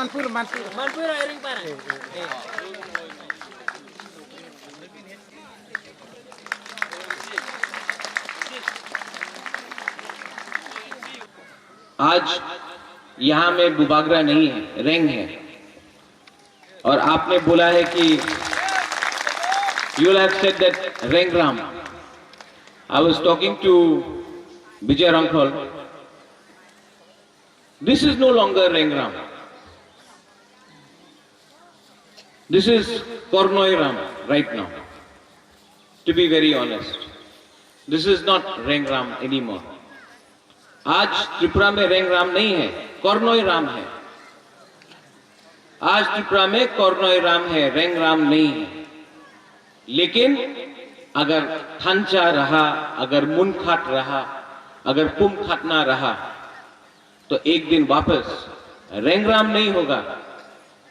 Manpur airing para. आज यहाँ में बुबागरा नहीं है, रेंग है। और आपने बोला है कि you will have said that Rengram. I was talking to Vijay Rangkhol. This is no longer Rengram. This is Kornoiram right now. To be very honest, this is not Rengram anymore. आज त्रिपुरा में रेंगराम नहीं है, कॉर्नोई राम है। आज त्रिपुरा में कॉर्नोई राम है, रेंगराम नहीं है। लेकिन अगर थांचा रहा, अगर मुनखाट रहा, अगर पुमखाटना रहा, तो एक दिन वापस रेंगराम नहीं होगा,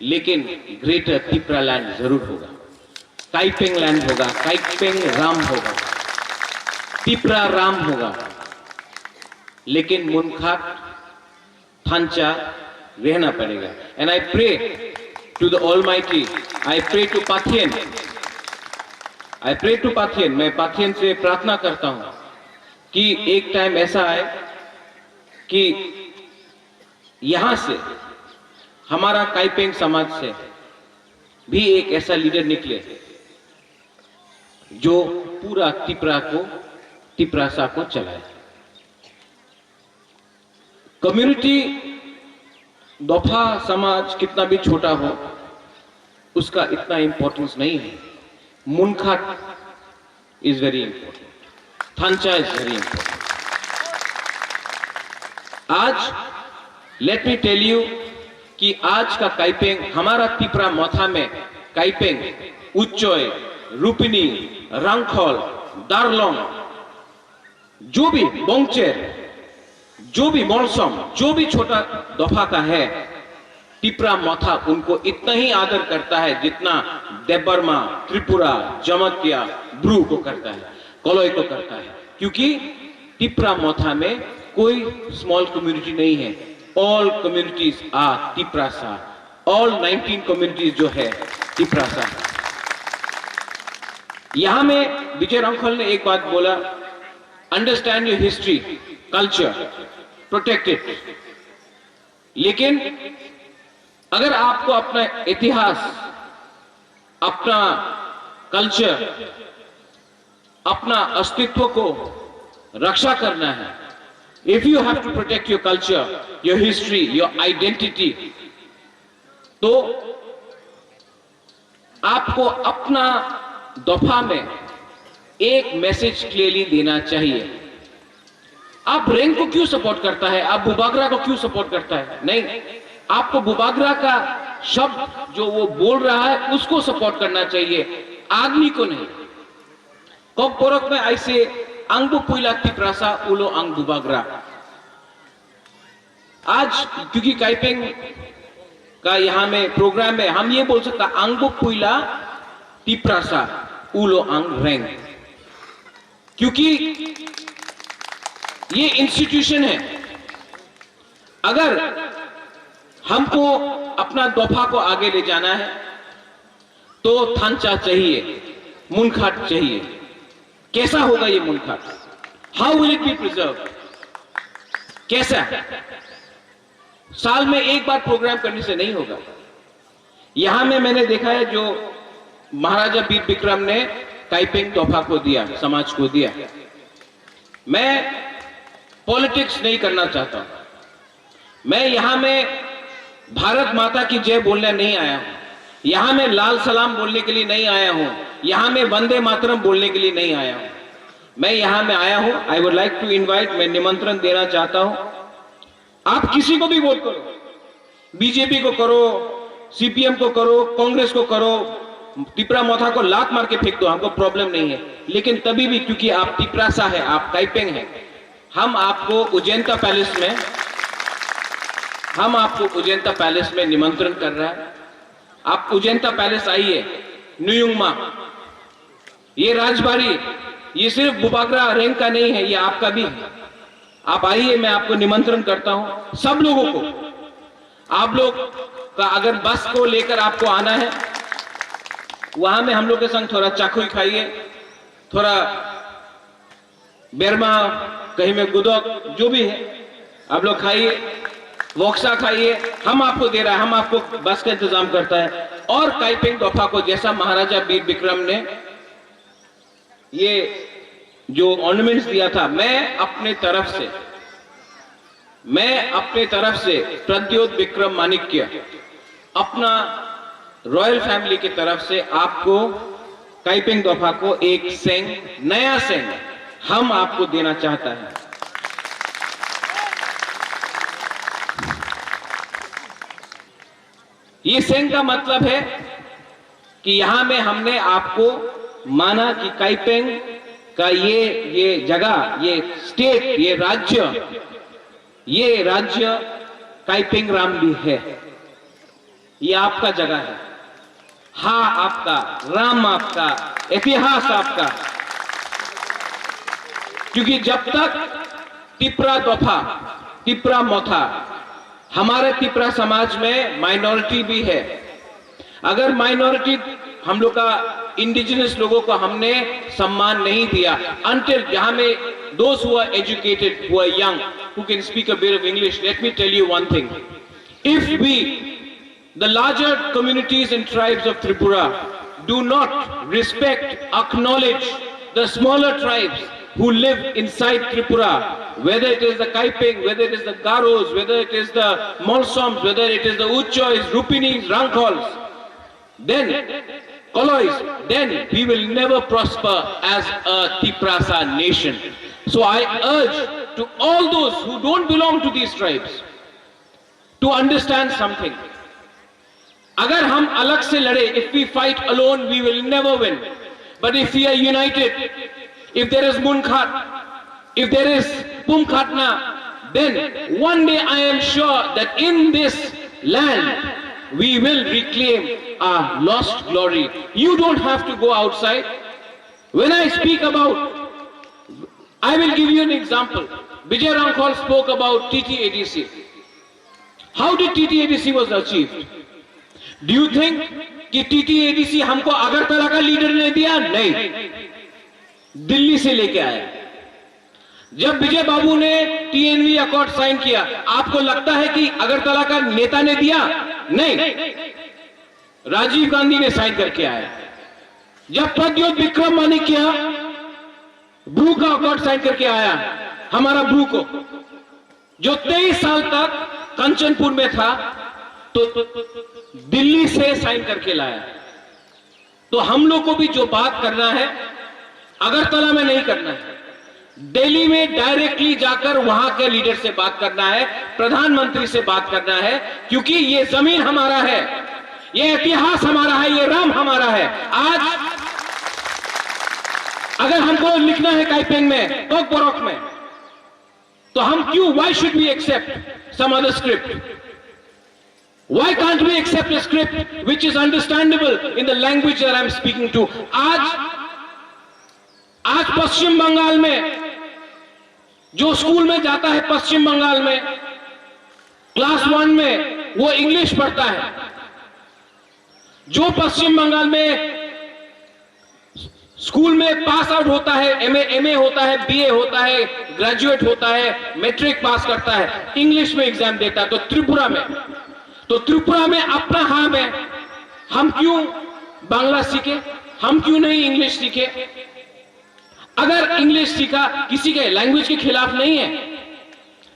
लेकिन ग्रेटर त्रिपुरा लैंड जरूर होगा। काइपेंग लैंड होगा, काइपेंग राम होगा, त्रिपुरा राम होगा। लेकिन मुनखाट थांचा रहना पड़ेगा। And I pray to the almighty, I pray to Pathian, I pray to Pathian, मैं पाथियन से प्रार्थना करता हूं कि एक टाइम ऐसा आए कि यहां से हमारा काइपेंग समाज से भी एक ऐसा लीडर निकले जो पूरा त्रिपुरासा को चलाए। कम्युनिटी दोफा समाज कितना भी छोटा हो, उसका इतना इंपॉर्टेंस नहीं है। मुनखाट इज वेरी इंपॉर्टेंट, थांचा इज वेरी इंपॉर्टेंट। आज लेट मी टेल यू कि आज का काइपेंग, हमारा त्रिपुरा मोथा में काइपेंग, उच्चोय, रूपिनी, रंगखोल, दारलोंग, जो भी बोंगचेर, जो भी मौसम, जो भी छोटा दफा का है, त्रिपुरा मोथा उनको इतना ही आदर करता है जितना देबबर्मा, त्रिपुरा, जमतिया, ब्रू को करता है, कोलोई को करता है। क्योंकि त्रिपुरा मोथा में कोई स्मॉल कम्युनिटी नहीं है। All communities are Tripurasa, all 19 communities जो है त्रिपुरासा। यहां में विजय रंखोल ने एक बात बोला, understand your history, culture, protect it. लेकिन अगर आपको अपना इतिहास, अपना कल्चर, अपना अस्तित्व को रक्षा करना है, if you have to protect your culture, your history, your identity, तो आपको अपना दफा में एक मैसेज क्लियरली देना चाहिए। आप रेंग को क्यों सपोर्ट करता है, आप बुबागरा को क्यों सपोर्ट करता है? नहीं, आपको बुबागरा का शब्द जो वो बोल रहा है उसको सपोर्ट करना चाहिए, आदमी को नहीं। कब पोरक में ऐसे अंगबु पुइला त्रिपुरासा उलो अंग बुबागरा। आज क्योंकि काइपेंग का यहां में प्रोग्राम में हम ये बोल सकता, अंगबु पुइला त्रिपुरासा उलो अंग रेंग, क्योंकि ये इंस्टीट्यूशन है। अगर हमको अपना दफा को आगे ले जाना है तो थांचा चाहिए, मुनखाट चाहिए। कैसा होगा ये मुनखाट? How will it be preserve? कैसा? साल में एक बार प्रोग्राम करने से नहीं होगा। यहां में मैंने देखा है जो महाराजा वीर विक्रम ने काइपेंग तोहफा को दिया, समाज को दिया। मैं पॉलिटिक्स नहीं करना चाहता हूं। मैं यहां में भारत माता की जय बोलने नहीं आया हूं, यहां में लाल सलाम बोलने के लिए नहीं आया हूं, यहां में वंदे मातरम बोलने के लिए नहीं आया हूं। मैं यहां में आया हूं, I would like to invite, मैं निमंत्रण देना चाहता हूं, आप किसी को भी वोट करो, बीजेपी को करो, सीपीएम को करो, कांग्रेस को करो, त्रिपुरा मोथा को लात मार के फेंक दो, हमको प्रॉब्लम नहीं है। लेकिन तभी भी क्योंकि आप त्रिपुरासा है, आप काइपेंग है, हम आपको उज्जैनता पैलेस में निमंत्रण कर रहा है। आप उज्जैनता पैलेस आइए, न्यूयुंगमा, ये राजबाड़ी, ये सिर्फ बुबागरा रेंग का नहीं है, ये आपका भी है। आप आइए, मैं आपको निमंत्रण करता हूं, सब लोगों को। आप लोग का अगर बस को लेकर आपको आना है, वहां में हम लोग के संग थोड़ा चाकुई खाइए, थोड़ा बेरमा, कहीं में गुदक, जो भी है आप लोग खाइए, वोक्सा खाइए, हम आपको दे रहा है, हम आपको बस का इंतजाम करता है। और काइपिंग दोफा को जैसा महाराजा वीर विक्रम ने ये जो ऑर्नामेंट्स दिया था, मैं अपने तरफ से प्रद्योत विक्रम माणिक्य अपना रॉयल फैमिली की तरफ से आपको काइपिंग दोफा को एक सेंग, नया सेंग हम आपको देना चाहता है। ये सेंग का मतलब है कि यहां में हमने आपको माना कि काइपिंग का ये जगह, ये स्टेट, ये राज्य काइपिंग राम भी है। ये आपका जगह है, हा आपका, राम आपका, इतिहास आपका। क्योंकि जब तक तिपरा दोफा, तिपरा मोथा, हमारे तिपरा समाज में माइनॉरिटी भी है। अगर माइनॉरिटी, हम लोग का इंडिजिनस लोगों को हमने सम्मान नहीं दिया, until जहां में those who are educated, who are young, who can speak a bit of English, let me tell you one thing. If we, the larger communities and tribes of Tripura, do not respect, acknowledge the smaller tribes who live inside Tripura, whether it is the Kaiping, whether it is the Garos, whether it is the Molsoms, whether it is the Uchois, Rupinis, Ranghols, then Kolois, then we will never prosper as a Tiprasa nation. So I urge to all those who don't belong to these tribes to understand something. Agar hum alag se lade, if we fight alone, we will never win. But if we are united, if there is Munkhat, if there is Pumkhatna, then one day I am sure that in this land we will reclaim our lost glory. You don't have to go outside. When I speak about, I will give you an example. Vijay Rangkhal spoke about TTADC. How did TTADC was achieved? Do you think कि TTADC हमको अगरतला का leader ने दिया? नहीं, दिल्ली से लेके आया। जब विजय बाबू ने TNV अकॉर्ड साइन किया, आपको लगता है कि अगरतला का नेता ने दिया? नहीं, राजीव गांधी ने साइन करके आया। जब प्रद्योत विक्रम माणिक्य ब्रू का अकॉर्ड साइन करके आया, हमारा ब्रू को, जो 23 साल तक कंचनपुर में था, तो दिल्ली से साइन करके लाया। तो हम लोग को भी जो बात करना है, अगरतला में नहीं करना है, दिल्ली में डायरेक्टली जाकर वहां के लीडर से बात करना है, प्रधानमंत्री से बात करना है, क्योंकि ये जमीन हमारा है, ये इतिहास हमारा है, ये राम हमारा है। आज अगर हमको लिखना है काइपिंग में, टोकबोरोक में, तो हम क्यों, why should we accept some other script? Why can't we accept a script which is understandable in the language that I'm speaking to? आज पश्चिम बंगाल में जो स्कूल में जाता है, पश्चिम बंगाल में क्लास 1 में वो इंग्लिश पढ़ता है। जो पश्चिम बंगाल में स्कूल में पास आउट होता है, एमए होता है, बीए होता है, ग्रेजुएट होता है, मैट्रिक पास करता है, इंग्लिश में एग्जाम देता है। तो त्रिपुरा में अपना हाम है, हम क्यों बांग्ला सीखे, हम क्यों नहीं इंग्लिश सीखे? अगर इंग्लिश सीखा, किसी के लैंग्वेज के खिलाफ नहीं है,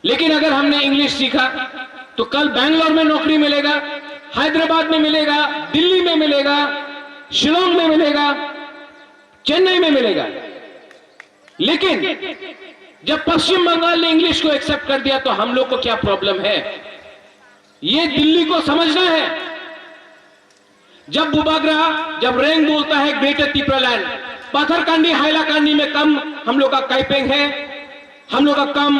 लेकिन अगर हमने इंग्लिश सीखा तो कल बैंगलोर में नौकरी मिलेगा, हैदराबाद में मिलेगा, दिल्ली में मिलेगा, शिलोंग में मिलेगा, चेन्नई में मिलेगा। लेकिन जब पश्चिम बंगाल ने इंग्लिश को एक्सेप्ट कर दिया, तो हम लोग को क्या प्रॉब्लम है, ये दिल्ली को समझना है। जब बुबागरा, जब रेंग बोलता है ग्रेटर तिपरा लैंड, पाथरकांडी, हाइलाकांडी में कम हम लोग का काइपिंग है, हम लोग का कम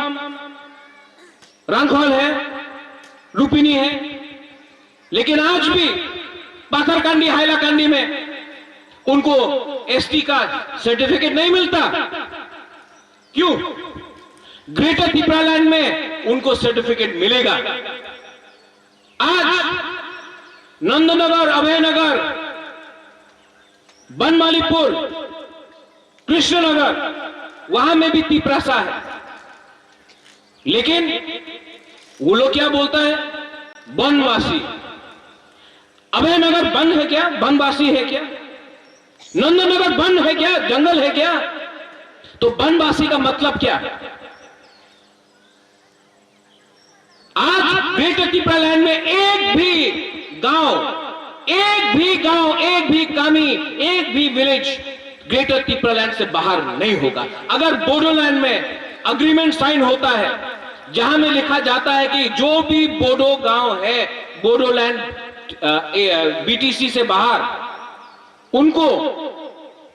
रंगखोल है, रूपिनी है। लेकिन आज भी पाथरकांडी, हाइलाकांडी में उनको एसटी का सर्टिफिकेट नहीं मिलता। क्यों? ग्रेटर तिपरा लैंड में उनको सर्टिफिकेट मिलेगा। आज नंदनगर, अभयनगर, बनमालीपुर, कृष्णनगर, वहां में भी तिपरासा है। लेकिन वो लोग क्या बोलता है? बनवासी। अभयनगर वन है क्या? बनवासी है क्या? नंदनगर वन है क्या? जंगल है क्या? तो बनवासी का मतलब क्या? आज ग्रेटर त्रिपुरा लैंड में एक भी गांव, एक भी कामी, एक भी विलेज ग्रेटर त्रिपुरा लैंड से बाहर नहीं होगा। अगर बोडोलैंड में अग्रीमेंट साइन होता है जहां में लिखा जाता है कि जो भी बोडो गांव है बोडोलैंड बीटीसी से बाहर, उनको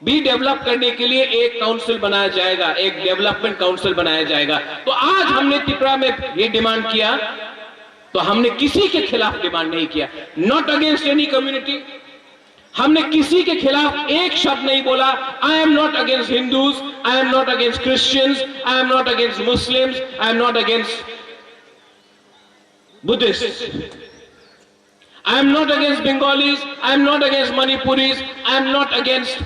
भी डेवलप करने के लिए एक काउंसिल बनाया जाएगा, एक डेवलपमेंट काउंसिल बनाया जाएगा। तो आज हमने त्रिपुरा में ये डिमांड किया, तो हमने किसी के खिलाफ डिमांड नहीं किया, नॉट अगेंस्ट एनी कम्युनिटी। हमने किसी के खिलाफ एक शब्द नहीं बोला। I am not against Hindus, I am not against Christians, I am not against Muslims, I am not against Buddhist, I am not against Bengalis, I am not against Manipuris, I am not against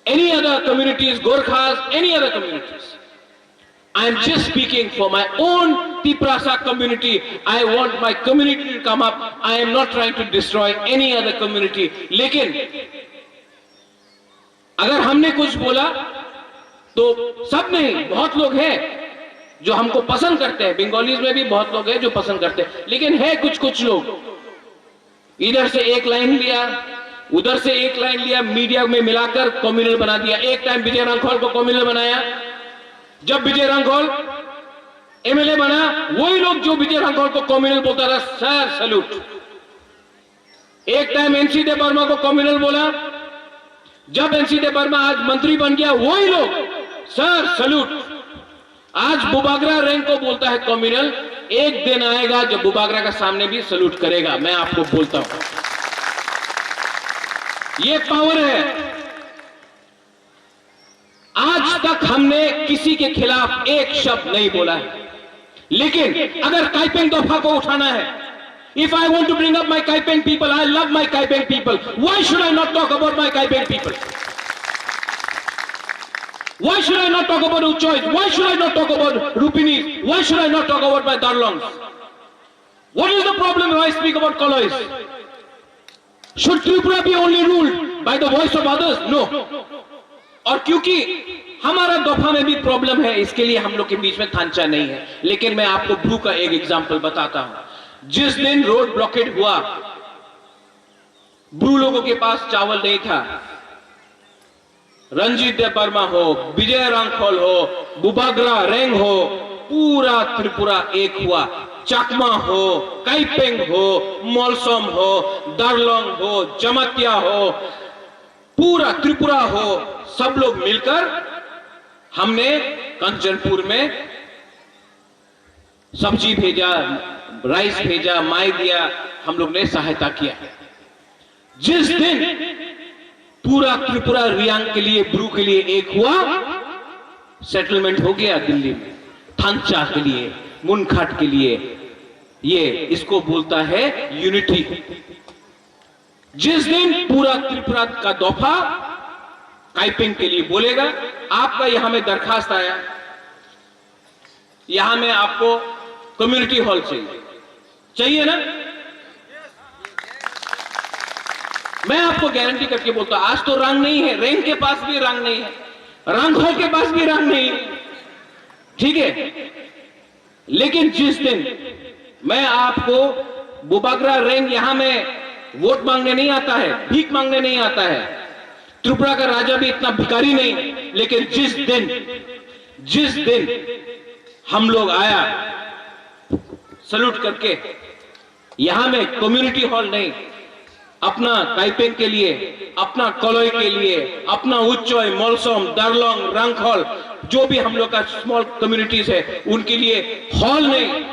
any other communities, Gorkhas, any other communities. I am just speaking for my own Tiprasa community. I want my community to come up. I am not trying to destroy any other community. लेकिन अगर हमने कुछ बोला तो सब नहीं, बहुत लोग हैं जो हमको पसंद करते हैं। बंगालीज में भी बहुत लोग हैं जो पसंद करते हैं, लेकिन है कुछ लोग इधर से एक लाइन लिया, उधर से एक लाइन लिया, मीडिया में मिलाकर कम्युनल बना दिया। एक टाइम विजय रांखोल को कम्युनल बनाया। जब विजय रांखोल एमएलए बना, वही लोग जो विजय रांखोल को कम्युनल बोलता था, सर सैल्यूट। एक टाइम एनसी दे वर्मा को कम्युनल बोला, जब एनसी दे वर्मा आज मंत्री बन गया, वही लोग सर सैल्यूट। आज बुबागरा रैंक को बोलता है कम्युनल। एक दिन आएगा जब बुबागरा का सामने भी सैल्यूट करेगा, मैं आपको बोलता हूं। ये पावर है। आज तक हमने किसी के खिलाफ एक शब्द नहीं बोला है, लेकिन अगर काइपेंग दफा को उठाना है, if I want to bring up my Kaipeng people, I love my Kaipeng people, why should I not talk about my Kaipeng people? Why should I not talk about Uchois? Why should I not talk about Rupinis? Why should I not talk about my Darlongs? What is the problem if I speak about Kolois? Should Tripura be only ruled by the voice of others? No. और क्योंकि हमारा दफा में भी problem है, इसके लिए हम लोग के बीच में थांचा नहीं है। लेकिन मैं आपको ब्रू का एक एग्जांपल बताता हूं। जिस दिन रोड ब्लॉकेट हुआ, ब्रू लोगों के पास चावल नहीं था। रंजीत दे वर्मा हो, विजय रांखोल हो, बुबागरा रेंग हो, पूरा त्रिपुरा एक हुआ। चकमा हो, काइपेंग हो, मोलसोम हो, दारलोंग हो, जमतिया हो, पूरा त्रिपुरा हो, सब लोग मिलकर हमने कंचनपुर में सब्जी भेजा, राइस भेजा, माई दिया, हम लोग ने सहायता किया। जिस दिन पूरा त्रिपुरा रियांग के लिए, ब्रू के लिए एक हुआ, सेटलमेंट हो गया दिल्ली में, थांचा के लिए, मुनखाट के लिए। ये इसको बोलता है यूनिटी। जिस दिन पूरा त्रिपुरा का दफा काइपिंग के लिए बोलेगा, आपका यहां में दरखास्त आया, यहां में आपको कम्युनिटी हॉल चाहिए ना? मैं आपको गारंटी करके बोलता हूं, आज तो रंग नहीं है, रेंग के पास भी रंग नहीं है, रंगहोल के पास भी रंग नहीं है, ठीक है। लेकिन जिस दिन मैं आपको बुबागरा रेंग यहां में वोट मांगने नहीं आता है, भीख मांगने नहीं आता है, त्रिपुरा का राजा भी इतना भिखारी नहीं, लेकिन जिस दिन हम लोग आया सैल्यूट करके, यहां में कम्युनिटी हॉल नहीं, अपना काइपेंग के लिए, अपना कलोई के लिए, अपना उच्चोय, मोलसोम, दारलोंग, रंगखोल, जो भी हम लोग का स्मॉल कम्युनिटीज है, उनके लिए हॉल नहीं,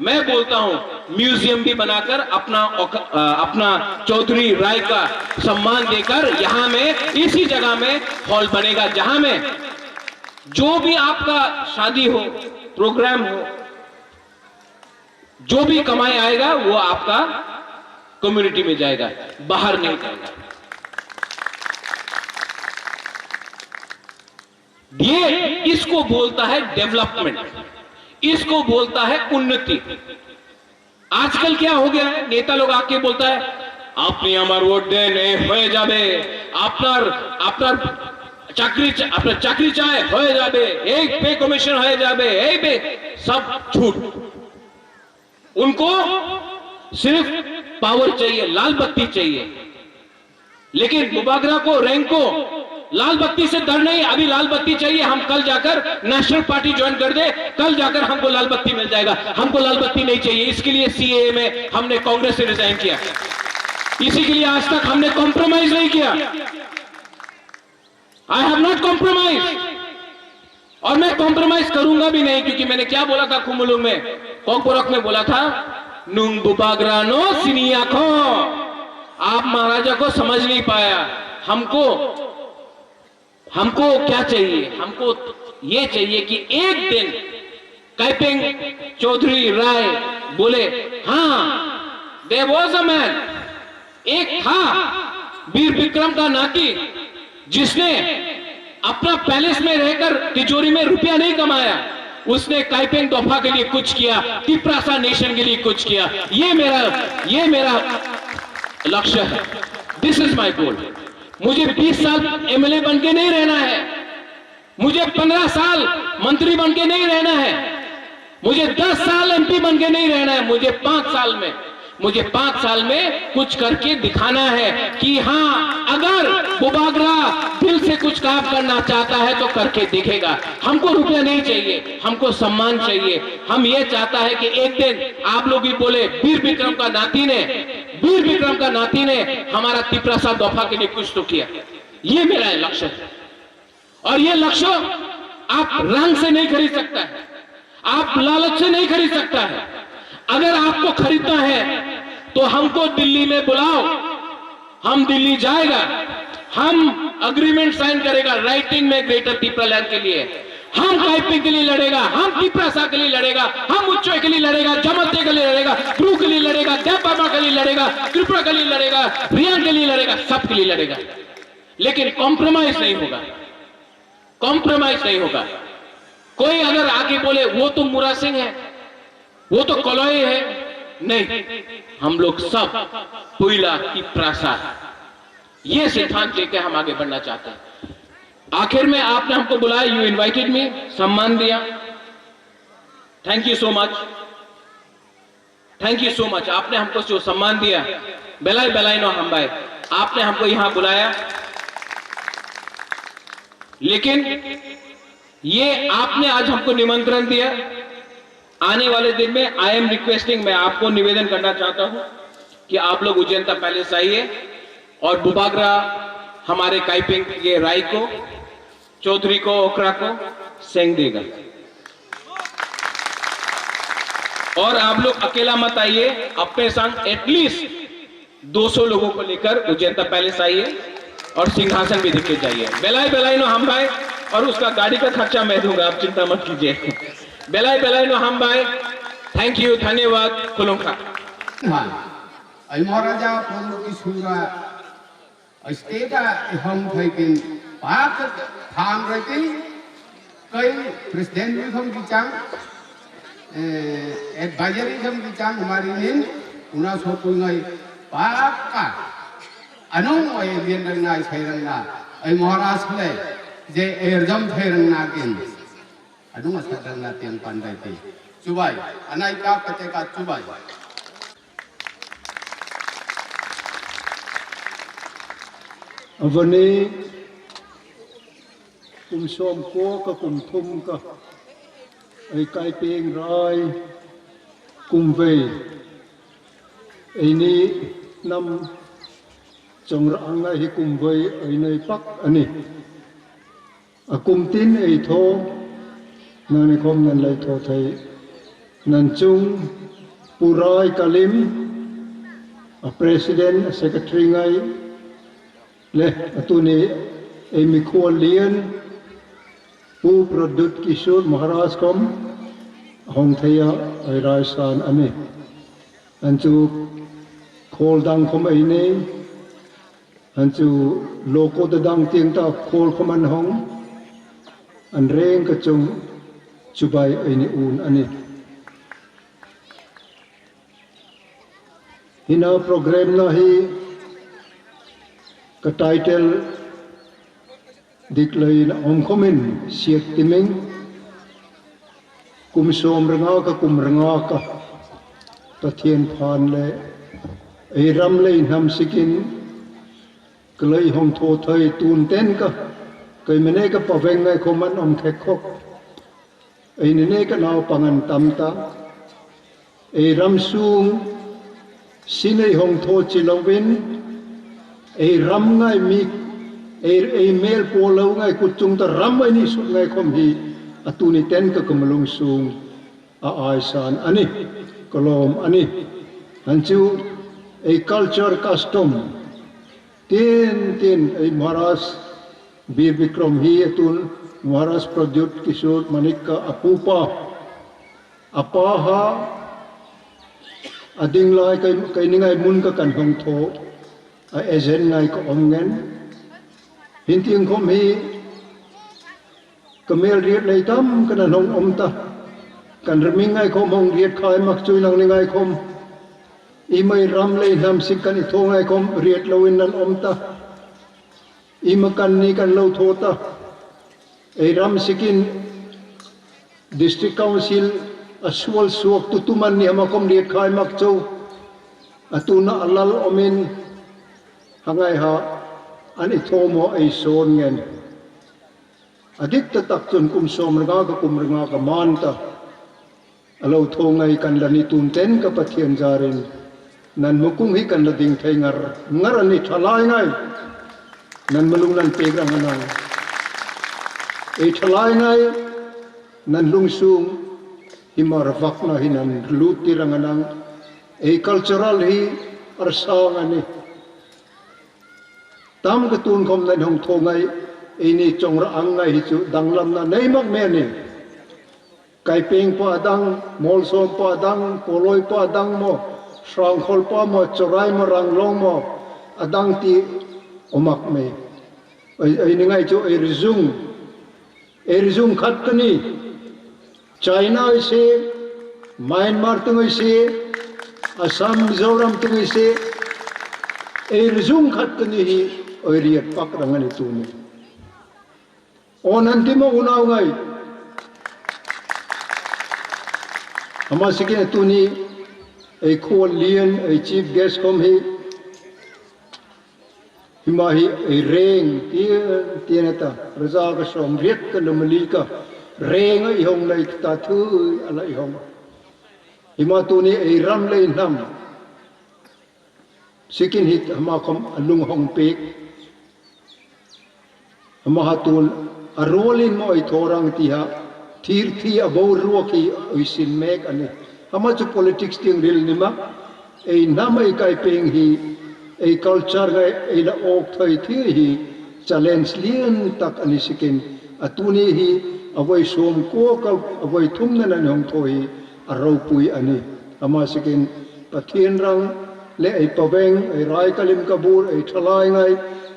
मैं बोलता हूं म्यूजियम भी बनाकर अपना चौधरी राय का सम्मान देकर यहां में इसी जगह में हॉल बनेगा, जहां में जो भी आपका शादी हो, प्रोग्राम हो, जो भी कमाई आएगा वो आपका कम्युनिटी में जाएगा, बाहर नहीं जाएगा। ये इसको बोलता है डेवलपमेंट, इसको बोलता है उन्नति। आजकल क्या हो गया है, नेता लोग आके बोलता है आपने हमार वोट देन हो जाबे, আপনার চাকরি চায় হয়ে যাবে, एक पे कमीशन हो जाबे, एक पे सब झूठ। उनको सिर्फ पावर चाहिए, लाल बत्ती चाहिए। लेकिन मुबागरा को, रैंक को लाल बत्ती से डर नहीं, अभी लाल बत्ती चाहिए। हम कल जाकर नेशनल पार्टी ज्वाइन कर दे, कल जाकर हमको लाल बत्ती मिल जाएगा। हमको लाल बत्ती नहीं चाहिए। इसके लिए सीएए में हमने कांग्रेस से रिजाइन किया, इसी के लिए आज तक हमने कॉम्प्रोमाइज नहीं किया। आई हैव नॉट कॉम्प्रोमाइज, और मैं कॉम्प्रोमाइज करूंगा भी नहीं, क्योंकि मैंने क्या बोला था कुमुलुंग में, कोकपोरक में बोला था, नुंग बुबाग्रानो सिनियाखो। आप महाराजा को समझ नहीं पाया। हमको क्या चाहिए, हमको ये चाहिए कि एक दिन कैपिंग चौधरी राय बोले हाँ देयर वाज अ मैन, एक था वीर विक्रम का नाती जिसने अपना पैलेस में रहकर तिजोरी में रुपया नहीं कमाया, उसने काइपेंग दोफा के लिए कुछ किया, तिप्रासा नेशन के लिए कुछ किया। ये मेरा लक्ष्य है। This is my goal. मुझे 20 साल एमएलए बन के नहीं रहना है, मुझे 15 साल मंत्री बन के नहीं रहना है, मुझे 10 साल एमपी बन के नहीं रहना है। मुझे 5 साल में कुछ करके दिखाना है कि हाँ, अगर बुबागरा दिल से कुछ काम करना चाहता है तो करके दिखेगा। हमको रुपया नहीं चाहिए, हमको सम्मान चाहिए। हम ये चाहता है कि एक दिन आप लोग भी बोले वीर विक्रम का नाती ने हमारा तिप्रासा दोफा के लिए कुछ तो किया। ये मेरा लक्ष्य है, और ये लक्ष्य आप रंग से नहीं खरीद सकता है, आप लालच से नहीं खरीद सकता है। अगर आपको खरीदना है तो हमको दिल्ली में बुलाओ, हम दिल्ली जाएगा, हम अग्रीमेंट साइन करेगा राइटिंग में ग्रेटर तिप्रालैंड के लिए। हम काइपिंग के लिए लड़ेगा, हम तिप्रासा के लिए लड़ेगा, हम उच्चोय के लिए लड़ेगा, जमते के लिए लड़ेगा, क्रू के लिए लड़ेगा, देवबर्मा के लिए लड़ेगा, त्रिपुरा के लिए लड़ेगा, रियांग के लिए लड़ेगा, सब के लिए लड़ेगा। लेकिन कॉम्प्रोमाइज नहीं होगा, कॉम्प्रोमाइज नहीं होगा। कोई अगर आके बोले वो तो मुरा सिंह है, वो तो कलोई है, नहीं, हम लोग सब पुइला तिप्रासा, ये सिद्धांत लेकर हम आगे बढ़ना चाहते हैं। आखिर में आपने हमको बुलाया, यू इनवाइटेड मी, सम्मान दिया, thank you so much, thank you so much. आपने हमको जो सम्मान दिया, बेलाई नो हम भाई, आपने हमको यहां बुलाया। लेकिन ये आपने आज हमको निमंत्रण दिया, आने वाले दिन में आई एम रिक्वेस्टिंग, मैं आपको निवेदन करना चाहता हूं कि आप लोग उज्जैनता पैलेस आइए और बुबागरा हमारे काइपिंग के राय को, चौधरी को, ओकरा को सेंग देगा। और आप लोग अकेला मत आइए, अपने संग एटलीस्ट 200 लोगों को लेकर उज्जैनता पैलेस आइए और सिंहासन भी देखे जाइए। बेलाई नो हम भाई, और उसका गाड़ी का खर्चा मैं दूंगा, आप चिंता मत कीजिए। बेलाई नो हम भाई, थैंक यू, धन्यवाद, खुलुंखा। महाराजा की सूरा स्टेटा हम थैकिन पाक थाम रहती कई प्रेसिडेंट भी हम बिचांग एडवाइजरी हम बिचांग हमारी नीन उना सोचू नहीं पाक का अनों ये बिन रंगना इस महाराज ले जे एरजम थे रंगना किन अनों असर रंगना तियंग पंडे थी चुबाई अनाई का पते का चुबाई अवनी कुम सोम को का कुम थुम का ऐ काय पेंग राय कुम वे ऐनी नम चंग्रांगा ही कुम वे ऐने पक अनि अकुम तीन ऐ थो नाने खोम नन लै थो थे नंचुंग पुराय कलिम प्रेसिडेंट सेक्रेटरी ngai ले अतुने एमिकोलियन पू प्रदुत किशोर महाराज कम होंगथया राजस्थान अने अंचु khol dang khom ai nei han chu loko da dang tiang ta khol khom an hong an reng ka chung chubai ai ni un ani hina program na hi ka title diklai na om khomin siat timing kum som ranga ka pathian phan le ei ram le nam sikin klei hong tho thai tun ten ka kai mene ka paveng ngai khoman om thek khok ei ne ka naw pangan tam ta ei ram sung sinei hong tho chilowin ei ram ngai mi ei mel polo ngai kutung ta ram ai ni su ngai khom hi atuni ten ka kamalung sung a aisan ani kolom ani hanchu ei culture custom tin ei Maharaj Bir Bikram hi atun Maharaj Pradyut Kishore Manika apupa apaha ading lai kai ningai mun ka kan hong tho a ezen ngai ko omngen hintiang khom hi kamel riat lei tam kan hong omta kan reming ngai khom hong riat khai mak chui nang ningai khom i mai ram lei nam sik kan i tho ngai khom riat lowin nan omta i makan ni kan lo thota ei ram sikin district council aswal suak tutuman ni amakom riat khai mak chou atuna alal omin hangai ha an i tho mo ei son ngen adik tatak chun kum som ranga ka man ta alo tho ngai kan lani tun ten ka pathian jarin nan mukung hi kan lading thai ngar ani thalai ngai nan malung nan pegrang anang ei thalai ngai nan lungsung himar vakna hinan luti ranganang ei cultural hi arsang ani tam ka tun khom nan hong tho ngai ei ni chongra ang ngai hi chu danglam na nei mak me ni kai peng pa dang mol som pa dang poloi pa dang mo srang khol pa mo chorai mo rang long mo adang ti omak me ei ni ngai chu ei rizung khat kani China se Myanmar tungai se Assam Mizoram tungai se ei rizung khat kani hi oi riat pak rangani tu ni onan timo unaw ngai ama sikin tu ni ei khol lien ei chief guest kom hi himahi ei reng tienata raja ka som riat ka lumali ka reng ai hong lai ta thu alai hong hima tu ni ei ram lai nam sikin hit ama kom alung hong pek ama hatun arolin mo ai thorang ti ha thir thi abo ruaki oisin mek ani ama chu politics ting ril nima ei namai kai peng hi ei culture ga ei la ok thai thi hi challenge lien tak ani sikin atuni hi avoi som ko ka avoi thum na nan hong thoi aro pui ani ama sikin pathian rang le ei paweng ei rai kalim kabur ei thalai ngai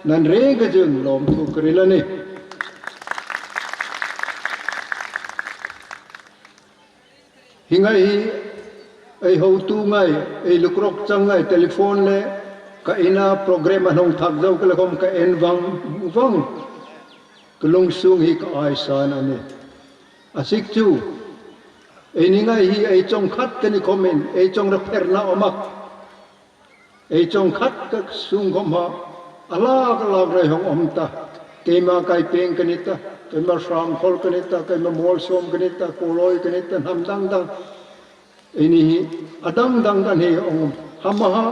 nan re ga jeng lom thu krilani hingai ei ho tu ngai ei lukrok chang ngai telephone le ka ina program anong thak jau ka lakom ka en wang kulung sung hi ka ai san ani asik chu ei ni ngai hi ei chong khat ka ni komen ei chong ra pherna omak ei chong khat ka sung kom ha alag rai hong omta kema kai peng kanita kema sham khol kanita kema mol som kanita koloi kanita ham dang ini adang dang kan he ong hamaha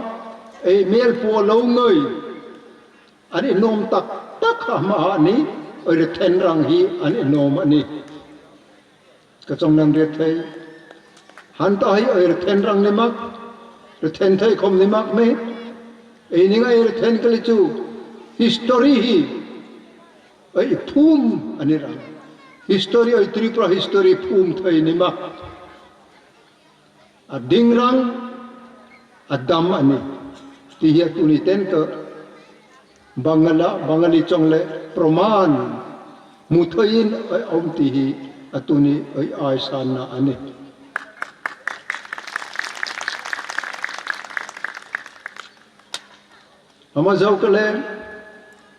ei mel po lo ngoi ani nom tak hamaha ni oi ten rang hi ani nom ani ka chong nang re thai han ta hi oi ten rang ni mak re ten thai khom ni mak me ei ni ngai re ten kali chu history hi oi phum ani rang history oi Tripura history phum thai ni mak ading rang adam ani tihiat uniten ke Bangali chongle proman muthoin ai om tihi atuni ai aisana ani ama jau kale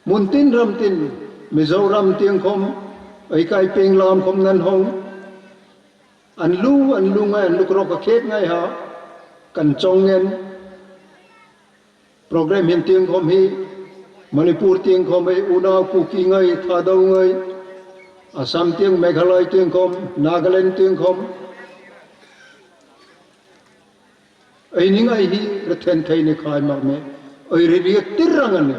muntin ramtin mizoram tiang khom ai kai peng lam khom nan hong an lu ngai an luk rok khet ngai ha kan chongen program hin tiang khom hi Manipur tiang khom ai Unnao Kuki ngai Thadau ngai Assam tiang Meghalaya tiang khom Nagaland tiang khom ai ni ngai hi rathen thai ni khai mak me ai ri tirang ne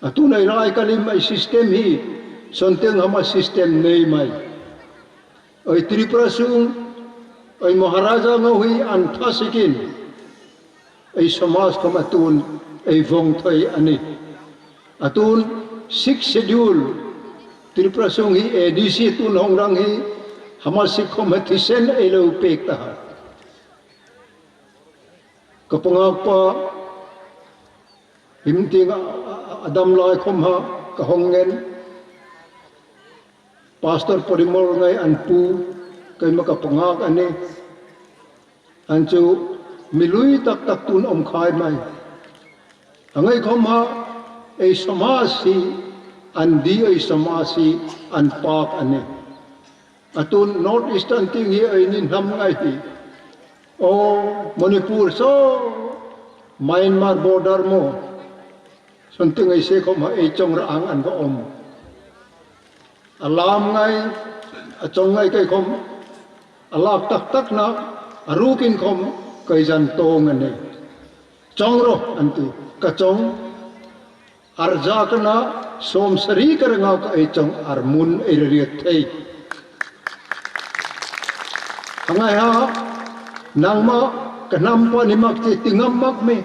atu nai rai kalim ai system hi sonteng hama system nei mai ai Tripura sung ai Maharaja ngoi an thasikin ai samas kamatun ai vong thai ani atun 6 schedule Tripura sung hi ADC tun hongrang hi hama sikhom hathisen ai lo pek ta kapangak pa himting adam lai khom ha ka hongen pastor Porimor ngai anpu kai ma kapangak ani anchu milui tak tun om khai mai angai khom ha ei samasi an di ei samasi an pak ane atun north eastern ting hi ei nin ham ngai hi o Manipur so Myanmar border mo sonting ei se khom ha ei chong ra ang an ba om alam ngai achong ngai kai khom alak tak na arukin khom kai jan tong ane chong ro antu ka chong arja kana som sari karanga ka ai chong armun ai riat thei angai ha nangma kanam pa ni mak ti tingam mak me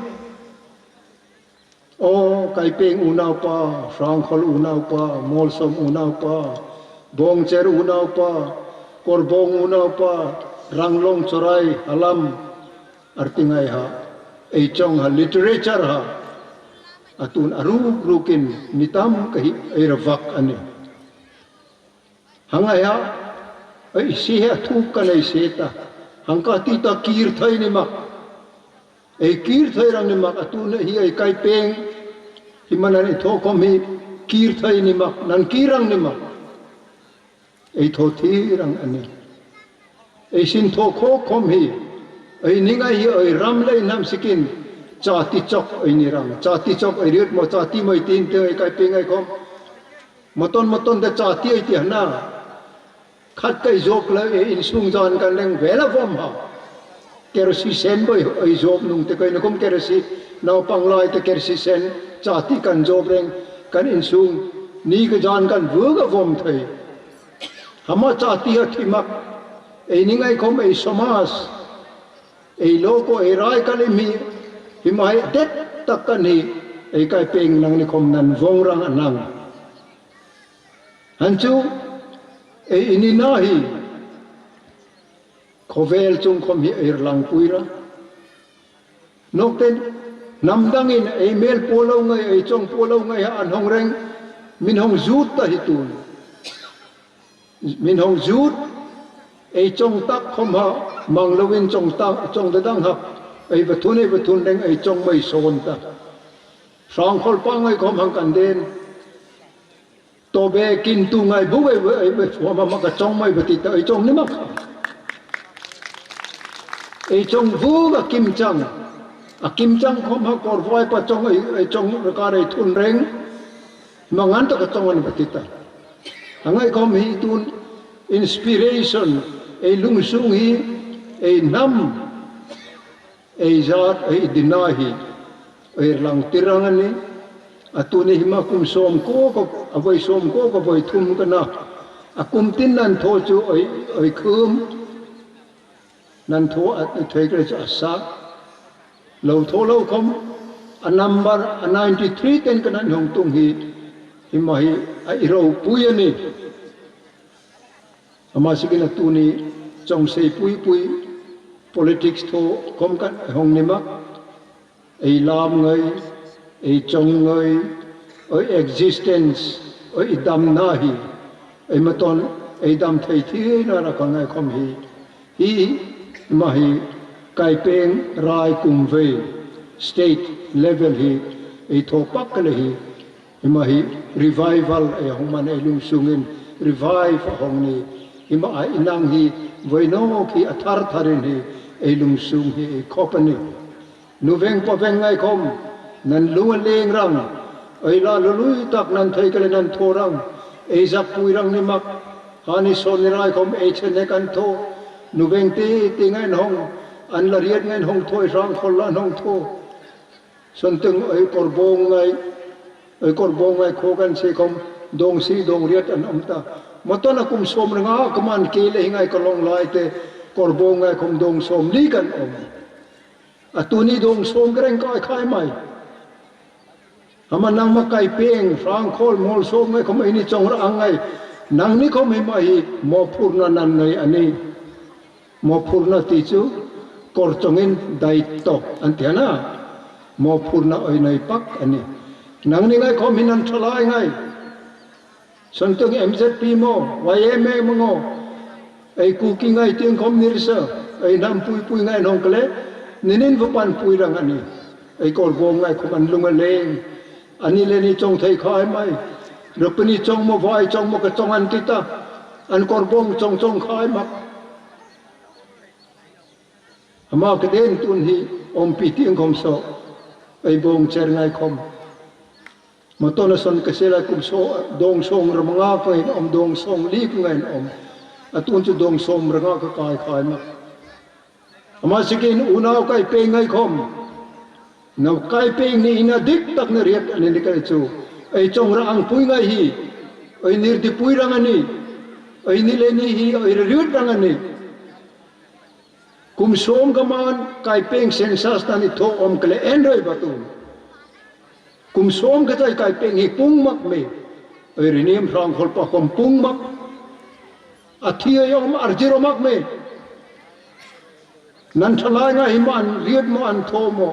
o kai peng Unnao pa Frangkhol Unnao pa Molsom Unnao pa Bongcher Unnao pa Korbong Unnao pa Ranglong Chorai Alam artingai ha ei chong ha literature ha atun aru rukin nitam kahi ai ravak ani hangai ha ai si ha thu kanai seta hangka ti ta kir thai ni mak ei kir thai rang ni mak atun hi ai kai peng himanan i tho kom hi kir thai ni mak nan kirang ni mak ei tho thi rang ani ei sin tho kho kom hi ai ningai hi ai ram lai nam sikin chati chok ai ni rang chati chok ai riat mo chati mai tin te ai kai peng ai kom maton da chati ai ti na khat kai jok la in sung jan kan leng vela vom ha kersi sen boy ai job nung te kai na kom kersi naw panglai te kersi sen chati kan job reng kan in sung ni ga jan kan vu ga vom thai hama chati ha thimak ei ningai kom ei samas ei loko ei rai kalimi himai det takani ei kai peng nang ni khom nan vong rang anang hanchu ei inina hi khovel chung khom hi er lang puira nokten namdang in ei mel polo ngai ei chong polo ngai an hong reng min hong zut ta hi tun min hong zut ei chong tak khom ha manglowin chong tak chong dadang ha ei bathun reng ei chong mai son ta Frangkhol pa ngai khom hang kan den to be kin tu ngai bu ei phoma ma ka chong mai bati ta ei chong ni mak ei chong vu ga kim chang a kim chang khom ha kor voi pa chong ei chong ka rei thun reng mangan ta ka chong an bati ta angai khom hi tun inspiration ei lung sung hi ei nam ei zat ei dinahi ei lang tirang ani atuni hima kum som ko avoi som ko voi thum kana akum tin nan tho chu ei khum nan tho at thei kre cha sa lo tho lo khom a number 93 ten kana nhong tung hi hima hi ai ro pui ani ama sigina tuni chong sei pui politics tho kom kan hong nima ai lam ngai ai chong ngai ai existence ai dam na hi ai maton ai dam thei thi na ra ka ngai khom hi ma hi kai peng rai kum ve state level hi ai tho pak le hi ma hi revival ai hong man ai lung sungin revive hong ni ima ai inang hi voino ki athar tharin hi ai lung sung hi khopani nu veng po veng ngai khom nan lu leng rang ai la lui tak nan thei kale nan tho rang ai zak pui rang ni mak hani son ni rai khom ai chen ne kan tho nu veng ti ngai hong an la riat ngai hong thoi rang khol la hong tho son tung ai korbong ngai kho kan se khom dong si dong riat an amta matona kum som nga kaman ke le ngai kolong lai te korbong ngai khom dong som li kan om atuni dong som greng kai khai mai ama nang makai peng frang khol mol som ngai khom ini chong ra angai nang ni khom mai mo purna nan ngai ani mo purna ti chu kor chongin dai to antiana mo purna oi nai pak ani nang ni ngai khom hinan thalai ngai santung MZP mo YMA mo ai ku ki ngai tiang khom nirsa ai nam pui ngai nong kle ninin vupan pui rang ani ai kor bom ngai khom an lunga leng ani le ni chong thei khai mai rupani chong mo vai chong mo ka chong an kita an kor bom chong khai mak ama ka den tun hi om pi tiang khom so ai bong cher ngai khom matona son kasela kum so dong song ramanga ko om dong song li ko ngai om atun chu dong som ranga ka kai khai mak ama sikin unaw kai pe ngai khom nau kai pe ni ina dik tak na riat ani ni kai chu ai chong ra ang pui ngai hi ai nir di pui rang ani ai ni le ni hi ai riut rang ani kum som gaman kai peng sensas tani tho om kle enroi batu kum som ka tai kai peng hi pung mak me ai rinim rang khol pa kom pung mak athia yom arjiro mak me nan thalai nga himan riat mo an tho mo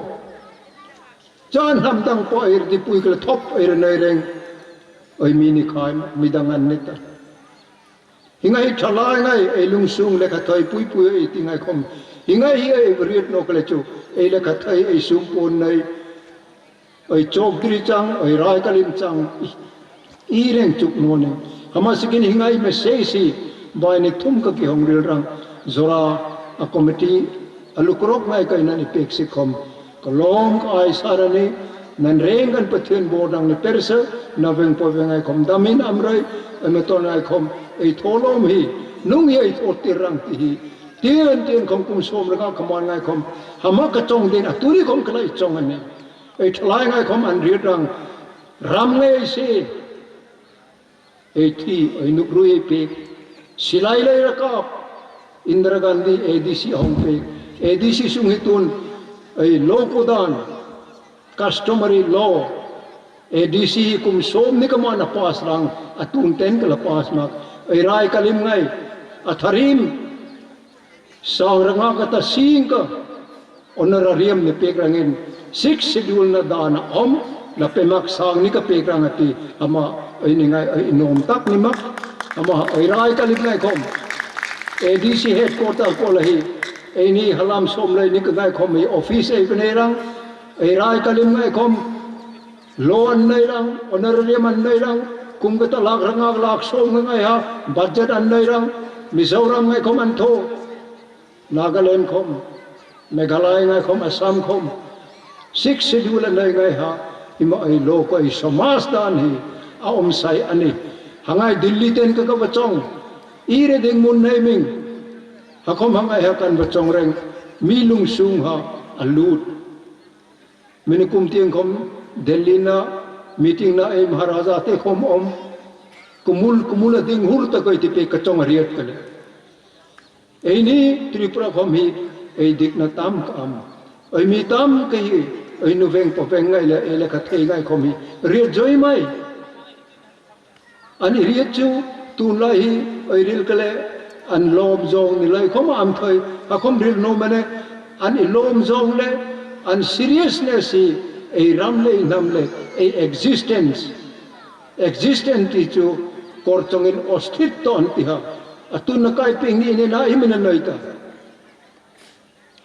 chan ham dang po ir di pui kle thop ir nei reng oi mini khai midang an neta hingai thalai ngai ei lung sung le kha thoi pui ei ti ngai khom hingai hi ei riat no kle chu ei le kha thai ei sum pon nei oi chok dri chang oi rai kalim chang i reng chuk no ne hama sikin hingai me sei si bai ni thum ka ki hong ril rang zora a committee alukrok ngai kai nan ipek si khom kolom ai sarani nan reng kan pathian bodang ni persa na veng po vengai khom damin amrai amaton ai khom ei tholom hi nung hi ei thotir rang ti hi tien khom kum som ranga khaman ngai khom hama ka chong din aturi khom klai chong ani ei thlai ngai khom an riat rang ram ngai se ei thi ei nukrui pe silai lai rakap Indira Gandhi ADC hong pe ADC sung hitun ai law kodan customary law ADC kum som ni kamana pas rang atun ten kala pas mak ai rai kalim ngai atharim sang ranga kata sing ka honorarium ni pek rangin 6 schedule na dana om na pemak sang ni ka pek rangati ama ai ni ngai ai nom tak ni mak ama ai rai kalim ngai kom ADC headquarter ko lahi ini halam som lai ni kai khom hi office ei bne rang ei rai kalim ngai khom loan nei rang honorarium an nei rang kum ka ta lak ranga lak som ngai ha budget an nei rang mizoram ngai khom an tho Nagaland khom Meghalaya ngai khom Assam khom 6 schedule nei ngai ha ima ei lo ko ei samas dan hi a om sai ani hangai Delhi ten ka ka bachong ire ding mun nei ming hakom hangai ha kan bachong reng mi lung sung ha alut minikum tiang khom Delhi na meeting na ei maharaja te khom om kumul ding hur ta koi ti pe ka chong riat kale ei ni Tripura khom hi ei dik na tam kam ei mi tam ka hi ei nu veng po veng ngai le ele ka thei ngai khom hi riat joi mai ani riat chu tun lai hi ai ril kale an lom zong ni lai khom am thoi a khom ril no mane an i lom zong le an seriousness si ei ramle namle ei existence ti chu korchongin osthit to antiha atun na kai ping ni na imina noita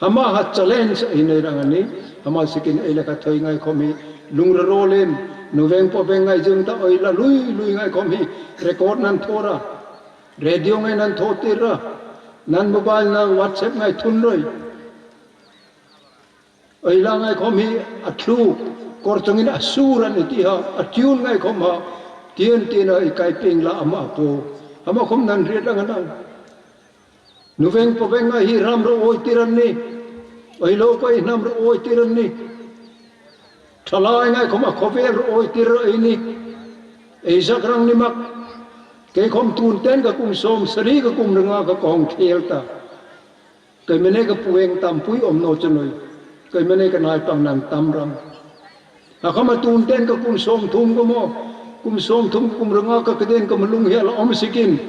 hama ha challenge ine rangani hama sikin eila ka thoi ngai khomi lungra rolen noveng po bengai jung ta oila lui ngai khomi record nan thora radio ngai nan thotira nan mobile na whatsapp ngai thun roi oila ngai khomi atlu korchongin asuran itiha atune ngai khoma tien ai kai ping la ama po ama khom nan ri rangan noveng po bengai hi ram ro oi tiran ni oi lo ko nam ro oi tiran ni thalai ngai khoma khover oi tir ini ei zakrang ni mak ke khom tun ten ka kum som sri ka kum renga ka kong khel ta ke mene ka pueng tam pui om no chnoi ke mene ka nai pang nan tam ram ha khoma tun ten ka kum som thum ko mo kum som thum kum renga ka keden ka malung hel om sikin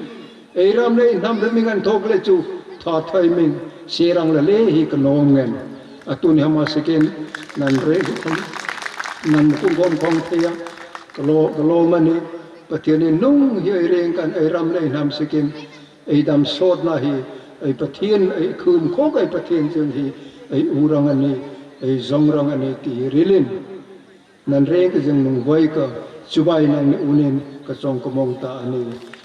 ei ram le nam remingan thok le chu tha thai min serang la le hi ka nom ngen atun hama sikin nan re nan kum gon khong thia kalo mani pathiani nung hi reng kan ei ram le nam sikin ei dam sot na hi ei pathian ei khum khok ei pathian chen hi ei urang ani ei zongrang ani ti rilin nan reng ka jeng nung voi ka chubai nang ni unin ka chong ko mong ta ani